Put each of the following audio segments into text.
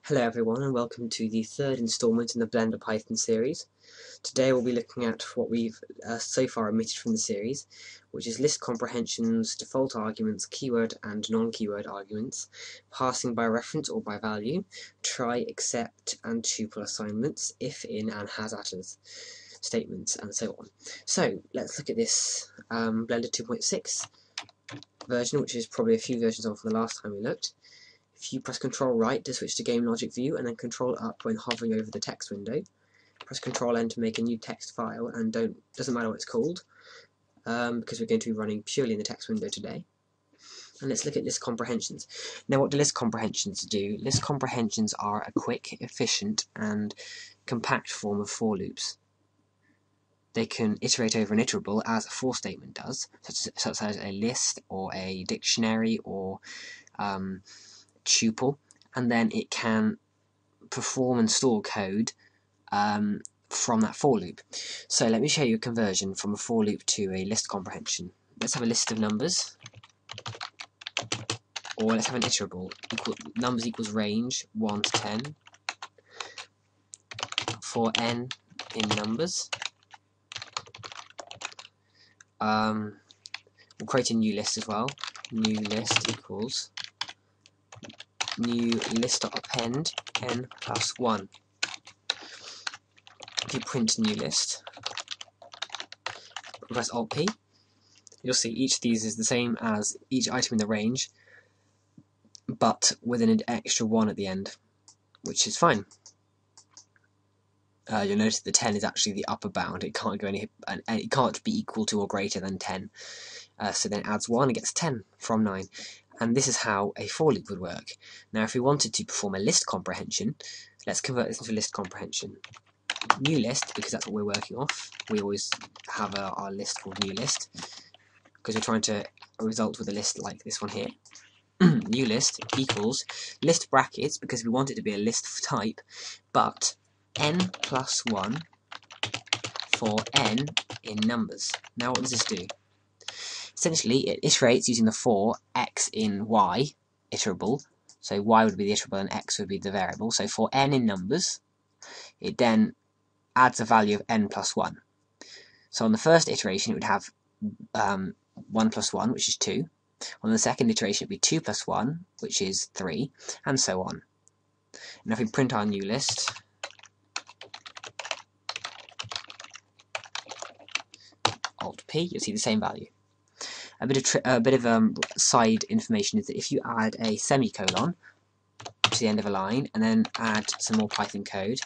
Hello everyone and welcome to the third instalment in the Blender Python series. Today we'll be looking at what we've so far omitted from the series, which is list comprehensions, default arguments, keyword and non-keyword arguments, passing by reference or by value, try, except and tuple assignments, if, in and has attrs statements, and so on. So let's look at this Blender 2.6 version, which is probably a few versions on from the last time we looked. If you press Ctrl right to switch to Game Logic View and then Ctrl up when hovering over the text window, press Ctrl N to make a new text file, and doesn't matter what it's called, because we're going to be running purely in the text window today. And let's look at list comprehensions. Now, what do list comprehensions do? List comprehensions are a quick, efficient, and compact form of for loops. They can iterate over an iterable as a for statement does, such as a list or a dictionary or tuple, and then it can perform and store code from that for loop. So let me show you a conversion from a for loop to a list comprehension. Let's have a list of numbers, or let's have an iterable. Numbers equals range 1 to 10 for n in numbers. We'll create a new list as well. New list equals new list.append n plus 1. If you print new list, press Alt P, you'll see each of these is the same as each item in the range, but with an extra 1 at the end, which is fine. You'll notice the 10 is actually the upper bound. It can't go it can't be equal to or greater than 10. So then it adds 1 and gets 10 from 9. And this is how a for loop would work. Now, if we wanted to perform a list comprehension, let's convert this into a list comprehension. New list, because that's what we're working off. We always have our list called new list, because we're trying to result with a list like this one here. New list equals list brackets, because we want it to be a list type, but n plus 1 for n in numbers. Now, what does this do? Essentially, it iterates using the for x in y iterable. So y would be the iterable and x would be the variable. So for n in numbers, it then adds a value of n plus 1. So on the first iteration, it would have 1 plus 1, which is 2. On the second iteration, it would be 2 plus 1, which is 3, and so on. Now if we print our new list, Alt P, you'll see the same value. A bit of side information is that if you add a semicolon to the end of a line and then add some more Python code,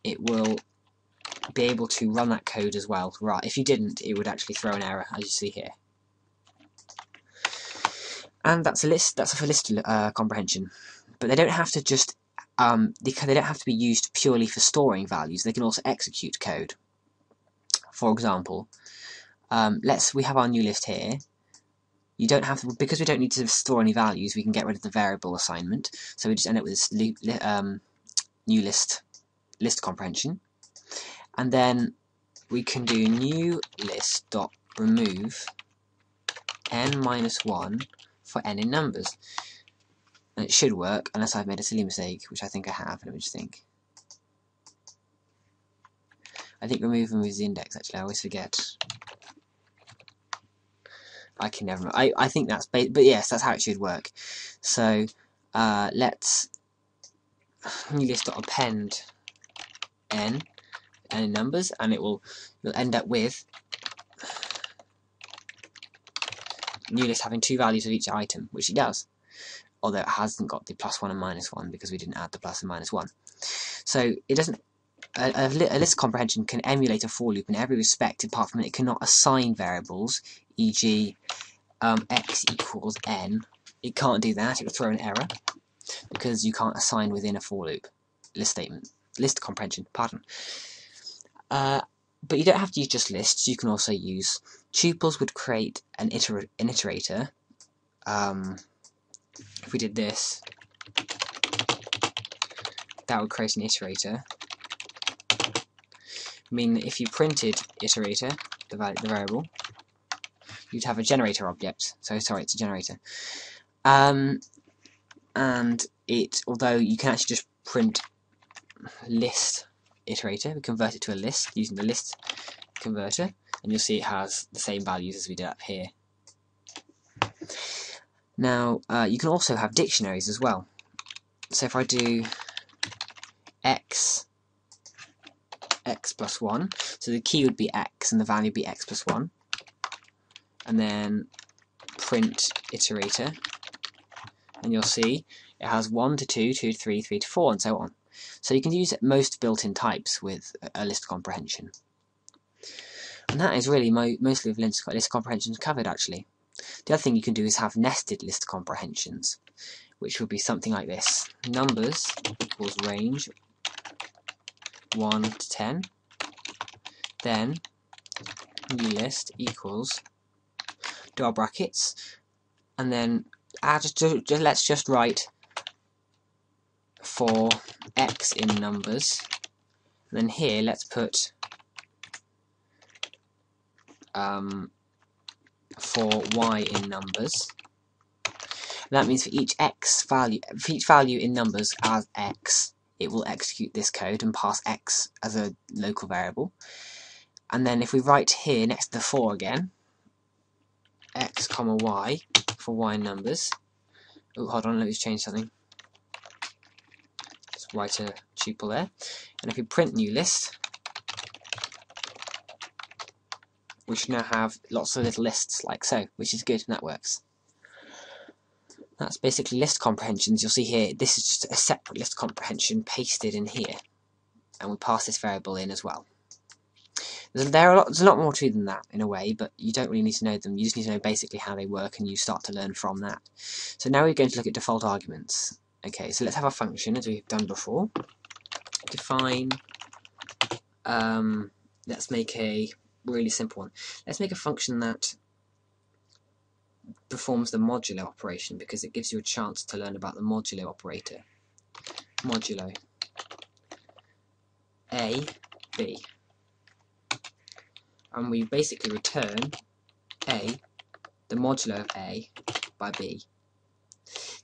it will be able to run that code as well. Right? If you didn't, it would actually throw an error, as you see here. And that's a list. That's for list comprehension. But they don't have to just they don't have to be used purely for storing values. They can also execute code. For example, we have our new list here. You don't have to, because we don't need to store any values, we can get rid of the variable assignment. So we just end up with this new list comprehension. And then we can do new list dot remove n minus 1 for n in numbers. And it should work, unless I've made a silly mistake, which I think I have. Let me just think. I think remove removes the index, actually. I always forget. I can never remember. I think that's, but yes, that's how it should work. So let's new list.append n in numbers, and you'll end up with new list having 2 values of each item, which it does, although it hasn't got the plus 1 and minus 1 because we didn't add the plus and minus 1. So it doesn't. A list comprehension can emulate a for loop in every respect, apart from it cannot assign variables, e.g. x equals n. It can't do that. It will throw an error because you can't assign within a for loop list comprehension. Pardon. But you don't have to use just lists. You can also use tuples. Would create an iterator. If we did this, that would create an iterator. I mean, if you printed iterator, the variable, you'd have a generator object. So sorry, it's a generator. and although you can actually just print list iterator, we convert it to a list using the list converter, and you'll see it has the same values as we did up here. Now you can also have dictionaries as well. So if I do x plus 1, so the key would be x and the value would be x plus 1, and then print iterator, and you'll see it has 1 to 2, 2 to 3, 3 to 4, and so on. So you can use most built-in types with a list comprehension. And that is really mostly of list comprehensions covered, actually. The other thing you can do is have nested list comprehensions, which would be something like this. Numbers equals range 1 to 10, then new list equals, do our brackets, and then let's just write for x in numbers, and then here let's put for y in numbers. And that means for each value in numbers as x, it will execute this code and pass x as a local variable. And then if we write here next to the 4 again, x comma y for y in numbers. Oh, hold on, let me just change something. Let's write a tuple there. And if we print new list, we should now have lots of little lists like so, which is good, and that works. That's basically list comprehensions. You'll see here, this is just a separate list comprehension pasted in here, and we pass this variable in as well. There's a lot more to than that in a way, but you don't really need to know them. You just need to know basically how they work, and you start to learn from that. So now we're going to look at default arguments. Okay, so let's have a function as we've done before. Define, let's make a really simple one. Let's make a function that performs the modulo operation, because it gives you a chance to learn about the modulo operator. Modulo A, B. And we basically return A, the modulo of A, by B.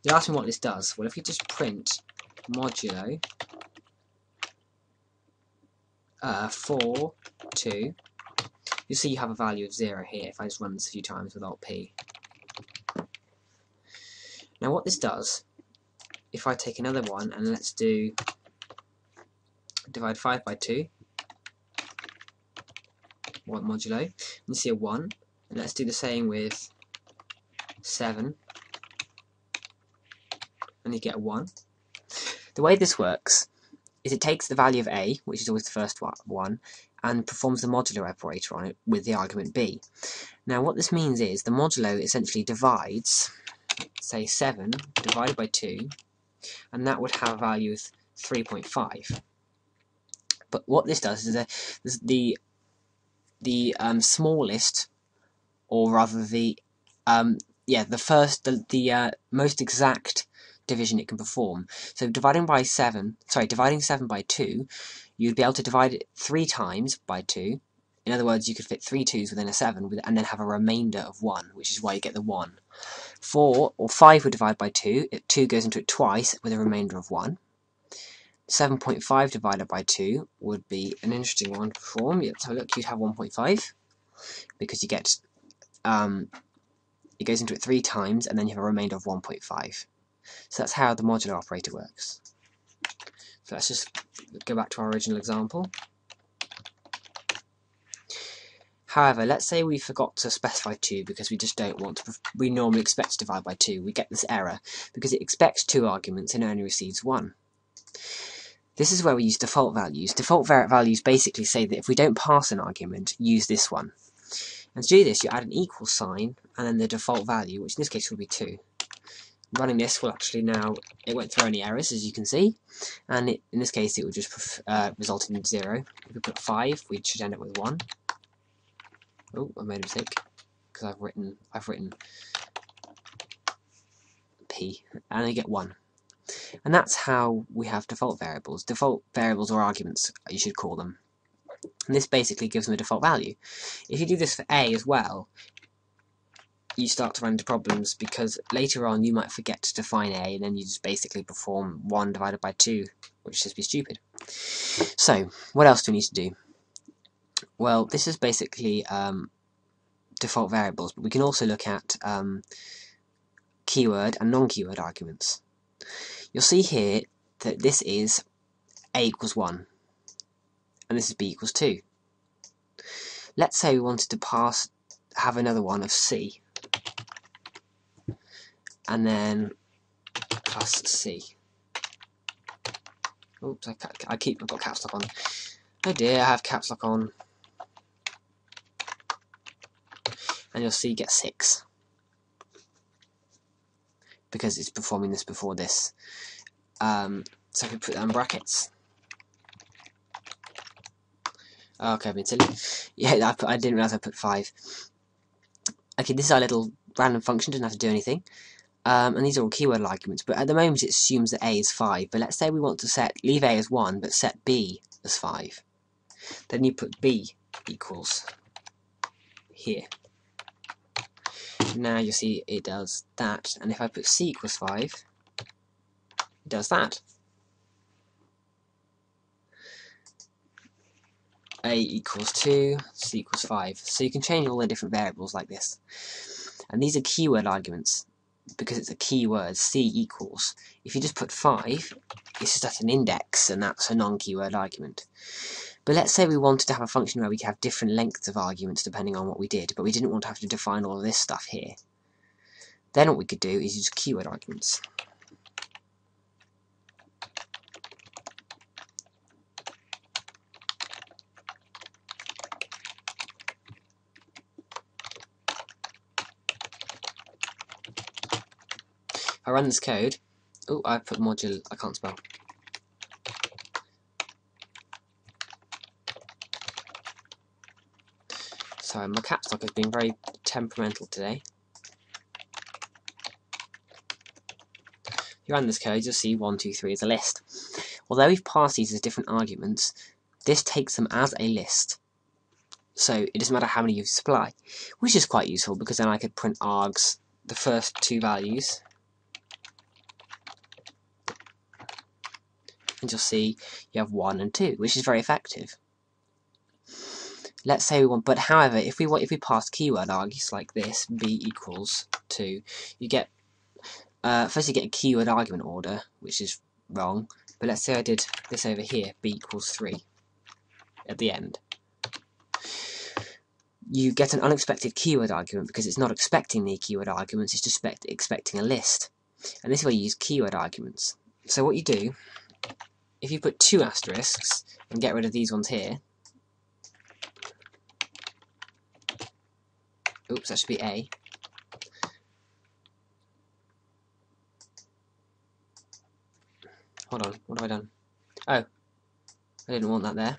You ask me what this does. Well, if you just print modulo 4, 2, you'll see you have a value of 0 here if I just run this a few times without P. Now what this does, if I take another one and let's do divide 5 by 2, what modulo, and you see a 1, and let's do the same with 7, and you get a 1. The way this works is it takes the value of A, which is always the first one, and performs the modulo operator on it with the argument B. Now what this means is the modulo essentially divides, say 7 divided by 2, and that would have a value of 3.5. But what this does is the smallest, or rather the most exact division it can perform. So dividing 7 by 2, you'd be able to divide it 3 times by 2. In other words, you could fit 3 2s within a 7 and then have a remainder of 1, which is why you get the 1. 4 or 5 would divide by 2. 2 goes into it twice with a remainder of 1. 7.5 divided by 2 would be an interesting one to perform. Let's have a look. You'd have 1.5 because you get it goes into it 3 times and then you have a remainder of 1.5. So that's how the modulo operator works. So let's just go back to our original example. However, let's say we forgot to specify 2 because we just don't want to. We normally expect to divide by 2. We get this error because it expects 2 arguments and only receives 1. This is where we use default values. Default values basically say that if we don't pass an argument, use this one. And to do this, you add an equal sign and then the default value, which in this case will be 2. Running this will actually now, it won't throw any errors, as you can see, and in this case it will just result in 0. If we put 5, we should end up with 1. Oh, I made a mistake because I've written P, and I get 1. And that's how we have default variables. Default variables, or arguments, you should call them. And this basically gives them a default value. If you do this for A as well, you start to run into problems, because later on you might forget to define a, and then you just basically perform 1 divided by 2, which is just be stupid. So, what else do we need to do? Well, this is basically default variables, but we can also look at keyword and non-keyword arguments. You'll see here that this is a equals 1, and this is b equals 2. Let's say we wanted to have another one of c, and then plus c. Oops, I've got caps lock on. Oh dear, I have caps lock on. And you'll see you get 6. Because it's performing this before this. So if we put that in brackets. Oh, okay, I've been silly. Yeah, I didn't realise I put 5. Okay, this is our little random function, doesn't have to do anything. And these are all keyword arguments, but at the moment it assumes that a is 5. But let's say we want to leave a as 1, but set b as 5. Then you put b equals here. Now you see it does that, and if I put c equals 5, it does that. A equals 2, c equals 5. So you can change all the different variables like this. And these are keyword arguments, because it's a keyword, c equals. If you just put 5, it's just at an index, and that's a non-keyword argument. But let's say we wanted to have a function where we could have different lengths of arguments depending on what we did, but we didn't want to have to define all of this stuff here. Then what we could do is use keyword arguments. If I run this code, oh, I put modulo, I can't spell. Sorry, my caps lock has been very temperamental today. If you run this code, you'll see 1, 2, 3 is a list. Although we've passed these as different arguments, this takes them as a list. So it doesn't matter how many you supply, which is quite useful, because then I could print args, the first 2 values, and you'll see you have 1 and 2, which is very effective. Let's say we want, but however, if we pass keyword arguments like this, b equals 2, you get first you get a keyword argument order, which is wrong. But let's say I did this over here, b equals 3 at the end. You get an unexpected keyword argument because it's not expecting the keyword arguments, it's just expecting a list. And this is where you use keyword arguments. So what you do, if you put 2 asterisks and get rid of these ones here, oops, that should be A. Hold on, what have I done? Oh, I didn't want that there.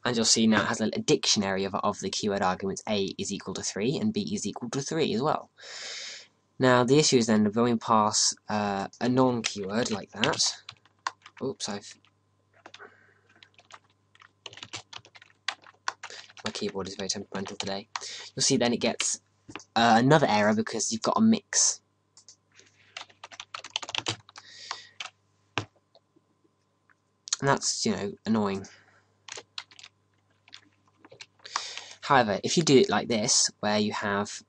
And you'll see now it has a dictionary of the keyword arguments. A is equal to 3 and B is equal to 3 as well. Now the issue is then when we pass a non-keyword like that. Oops, my keyboard is very temperamental today. You'll see then it gets another error because you've got a mix. And that's, annoying. However, if you do it like this, where you have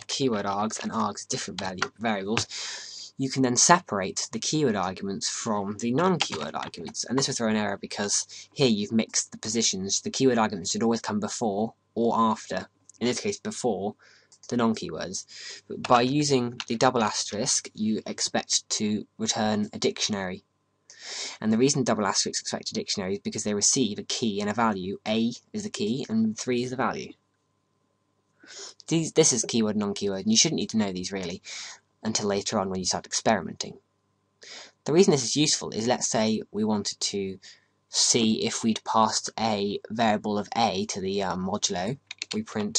keyword args and args different variables, you can then separate the keyword arguments from the non-keyword arguments. And this will throw an error because here you've mixed the positions. The keyword arguments should always come before or after, in this case before, the non-keywords. But by using the double asterisk, you expect to return a dictionary. And the reason double asterisks expect a dictionary is because they receive a key and a value. A is the key and 3 is the value. This is keyword and non-keyword, and you shouldn't need to know these really until later on when you start experimenting. The reason this is useful is, let's say we wanted to see if we'd passed a variable of A to the modulo. We can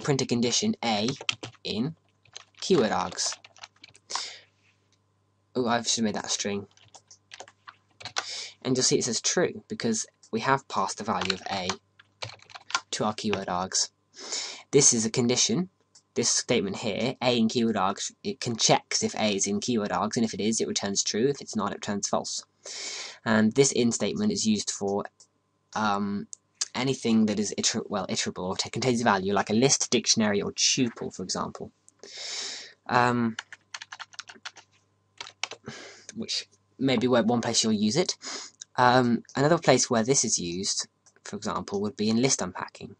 print a condition A in keyword args. Oh, I should have made that a string. And you'll see it says true because we have passed the value of A to our keyword args. This is a condition. This statement here, A in keyword args, it can check if A is in keyword args, and if it is, it returns true. If it's not, it returns false. And this in statement is used for anything that is iterable or contains value, like a list, dictionary, or tuple, for example. Which may be one place you'll use it. Another place where this is used, for example, would be in list unpacking,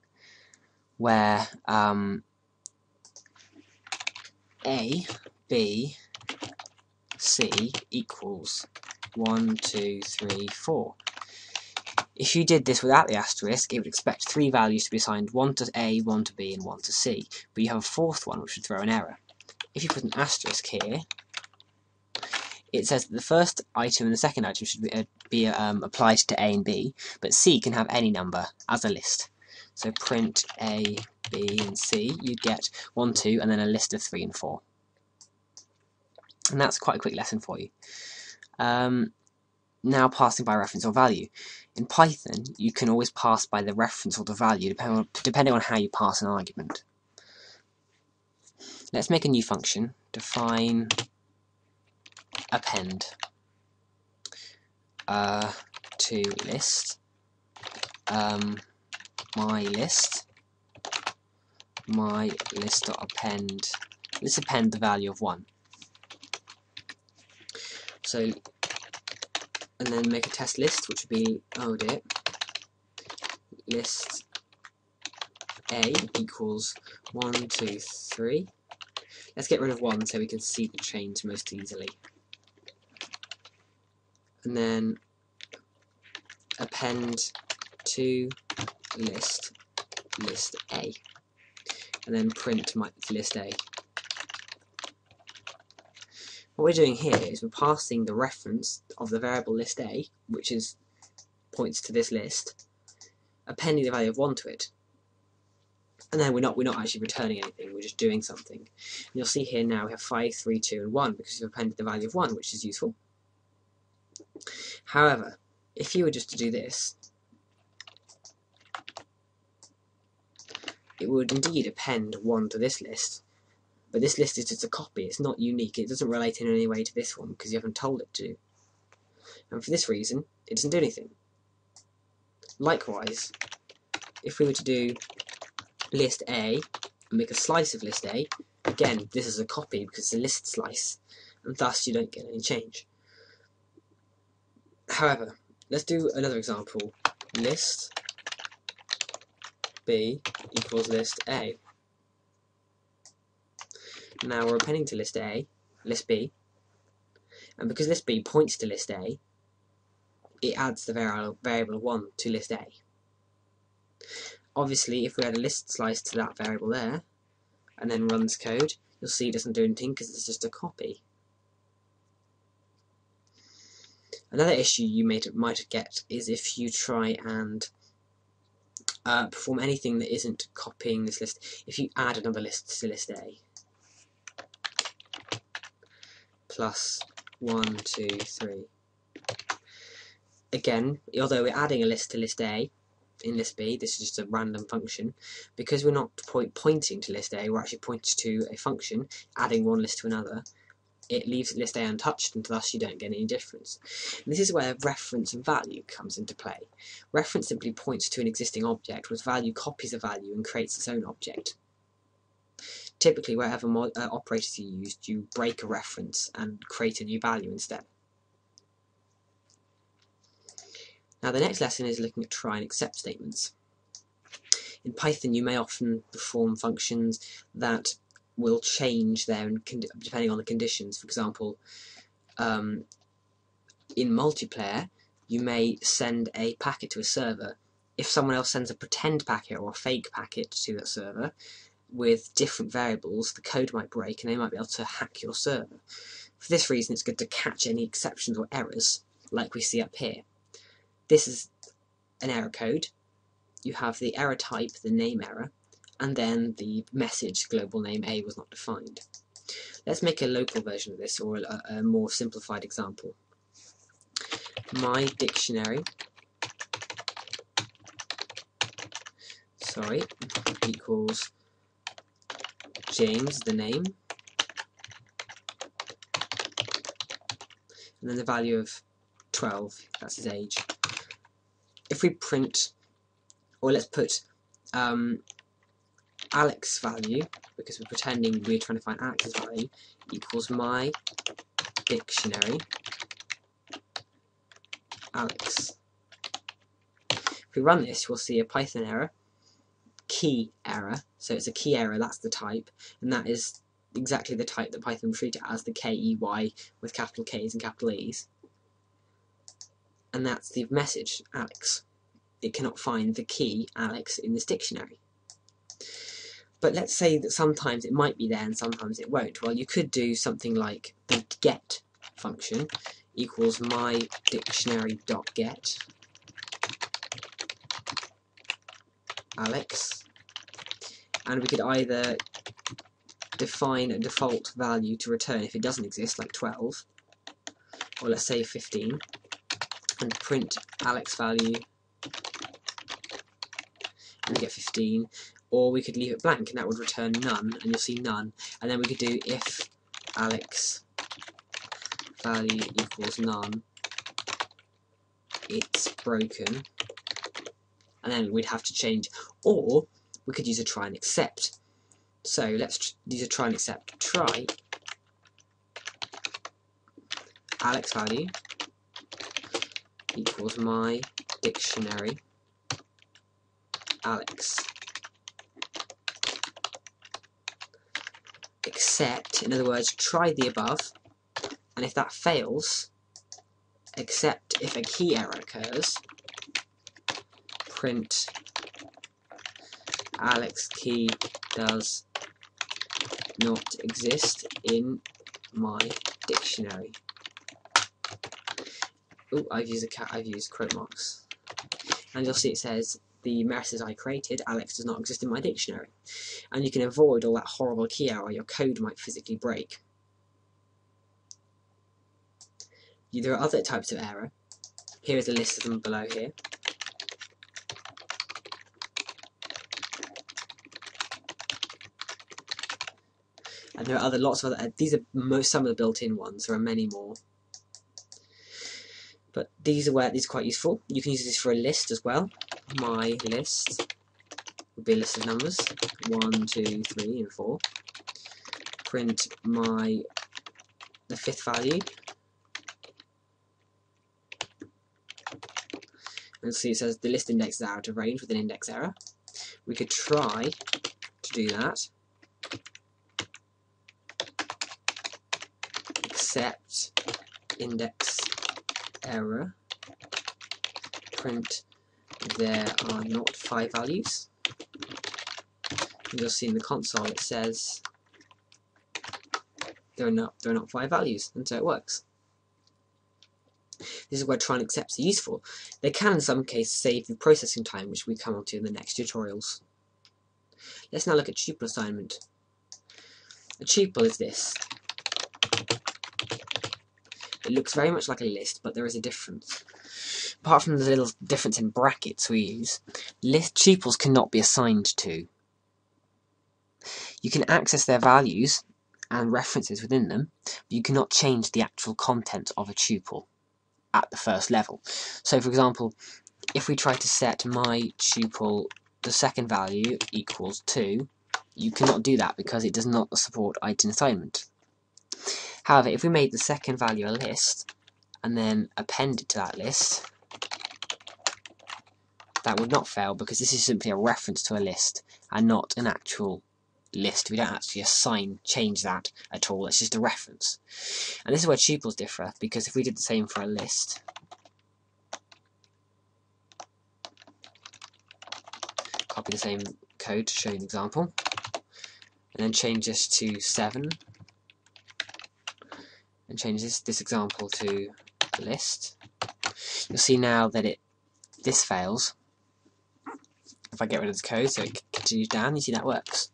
where A, B, C equals 1, 2, 3, 4. If you did this without the asterisk, it would expect 3 values to be assigned, 1 to A, 1 to B, and 1 to C. But you have a fourth one, which would throw an error. If you put an asterisk here, it says that the first item and the second item should be applied to A and B, but C can have any number as a list. So print A, B, and C, you'd get 1, 2, and then a list of 3 and 4. And that's quite a quick lesson for you. Now passing by reference or value. In Python, you can always pass by the reference or the value, depending on how you pass an argument. Let's make a new function. Define append to list, my list.append. Let's append the value of 1. So, and then make a test list, which would be, oh dear, list A equals 1, 2, 3. Let's get rid of 1 so we can see the change most easily. And then append to list A, and then print my list A. What we're doing here is we're passing the reference of the variable list A, which points to this list, appending the value of 1 to it. And then we're not actually returning anything, we're just doing something. And you'll see here now we have 5, 3, 2, and 1 because we've appended the value of 1, which is useful. However, if you were just to do this, it would indeed append 1 to this list, but this list is just a copy, it's not unique, it doesn't relate in any way to this one because you haven't told it to. And for this reason, it doesn't do anything. Likewise, if we were to do list A and make a slice of list A, again, this is a copy because it's a list slice, and thus you don't get any change. However, let's do another example. List B equals list A. Now we're appending to list B, and because list B points to list A, it adds the variable 1 to list A. Obviously, if we add a list slice to that variable there, and then runs code, you'll see it doesn't do anything because it's just a copy. Another issue you might get is if you try and perform anything that isn't copying this list. If you add another list to list A, plus 1, 2, 3. Again, although we're adding a list to list A in list B, this is just a random function. Because we're not pointing to list A, we're actually pointing to a function, adding one list to another. It leaves list A untouched, and thus you don't get any difference. And this is where reference and value comes into play. Reference simply points to an existing object, whereas value copies a value and creates its own object. Typically, wherever operators are used, you break a reference and create a new value instead. Now the next lesson is looking at try and except statements. In Python you may often perform functions that will change depending on the conditions. For example, in multiplayer you may send a packet to a server. If someone else sends a pretend packet or a fake packet to that server with different variables, the code might break and they might be able to hack your server. For this reason it's good to catch any exceptions or errors like we see up here. This is an error code. You have the error type, the name error, and then the message global name A was not defined. Let's make a local version of this, or a more simplified example. my dictionary, equals James, the name, and then the value of 12, that's his age. If we print, or let's put Alex value, because we're pretending we're trying to find Alex's value, equals my dictionary Alex. If we run this, we'll see a Python error, key error. So it's a key error, that's the type, and that is exactly the type that Python will treat it as, the KEY with capital K's and capital E's. And that's the message, Alex. It cannot find the key Alex in this dictionary. But let's say that sometimes it might be there and sometimes it won't. Well, you could do something like the get function equals my dictionary.get Alex, and we could either define a default value to return if it doesn't exist, like 12, or let's say 15, and print Alex value and get 15, or we could leave it blank and that would return none, and you'll see none, and then we could do if Alex value equals none, it's broken, and then we'd have to change, or we could use a try and except. So let's use a try and except. Try Alex value equals my dictionary Alex. Except, in other words, try the above, and if that fails, except if a key error occurs, print Alex key does not exist in my dictionary. Oh, I've used quote marks, and you'll see it says the message I created, Alex does not exist in my dictionary. And you can avoid all that horrible key error your code might physically break. There are other types of error. Here is a list of them below here. And there are lots of other. These are some of the built-in ones. There are many more, but these are quite useful. You can use this for a list as well. My list would be a list of numbers 1, 2, 3, and 4. Print the fifth value, and see it says the list index is out of range with an index error. We could try to do that. Except index error, print there are not 5 values. And you'll see in the console it says there are not 5 values, and so it works. This is where try and excepts are useful. They can in some cases save you processing time, which we come on to in the next tutorials. Let's now look at tuple assignment. A tuple is this. It looks very much like a list, but there is a difference. Apart from the little difference in brackets we use, tuples cannot be assigned to. You can access their values and references within them, but you cannot change the actual content of a tuple at the first level. So for example, if we try to set my tuple, the second value equals 2, you cannot do that because it does not support item assignment. However, if we made the second value a list, and then append it to that list, that would not fail because this is simply a reference to a list and not an actual list. We don't actually change that at all, it's just a reference. And this is where tuples differ, because if we did the same for a list, copy the same code to show you an example, and then change this to 7, and change this example to a list, you'll see now that this fails. If I get rid of this code so it continues down, you see that works.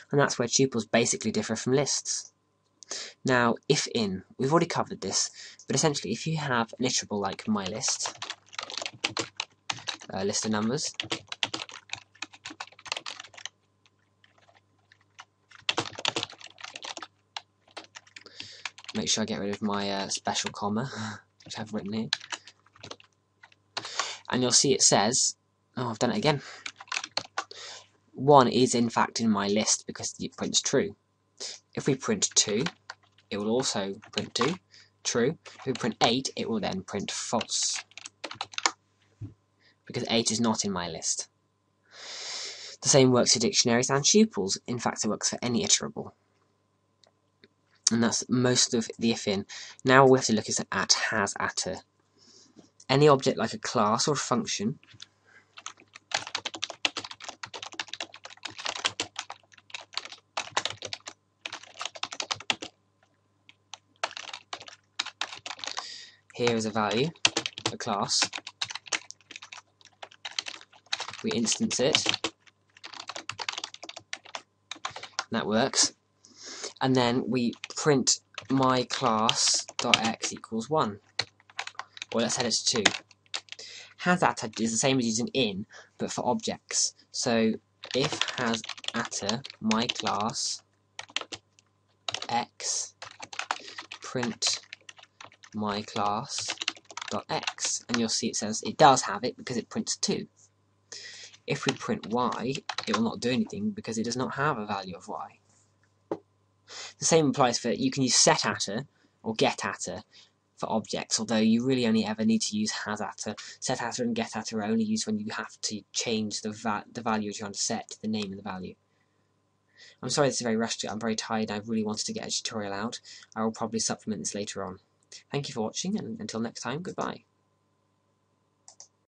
And that's where tuples basically differ from lists. Now, if in, we've already covered this, but essentially if you have an iterable like mylist, list of numbers, make sure I get rid of my special comma, which I've written here, and you'll see it says, oh, I've done it again, 1 is in fact in my list because it prints true. If we print 2, it will also print 2, true. If we print 8, it will then print false, because 8 is not in my list. The same works for dictionaries and tuples. In fact, it works for any iterable. And that's most of the if in. Now all we have to look is at has atter. Any object like a class or a function here is a value, a class. We instance it. That works. And then we print my class.x equals 1. Or let's set it to 2. Has atter is the same as using in, but for objects. So if has atter my class x print my class.x, and you'll see it says it does have it because it prints 2. If we print y, it will not do anything because it does not have a value of y. The same applies for, you can use set atter or get atter for objects, although you really only ever need to use has atter. Set atter and get atter are only used when you have to change the value you're trying to set to the name of the value. I'm sorry this is very rushed, I'm very tired, I really wanted to get a tutorial out. I will probably supplement this later on. Thank you for watching, and until next time, goodbye.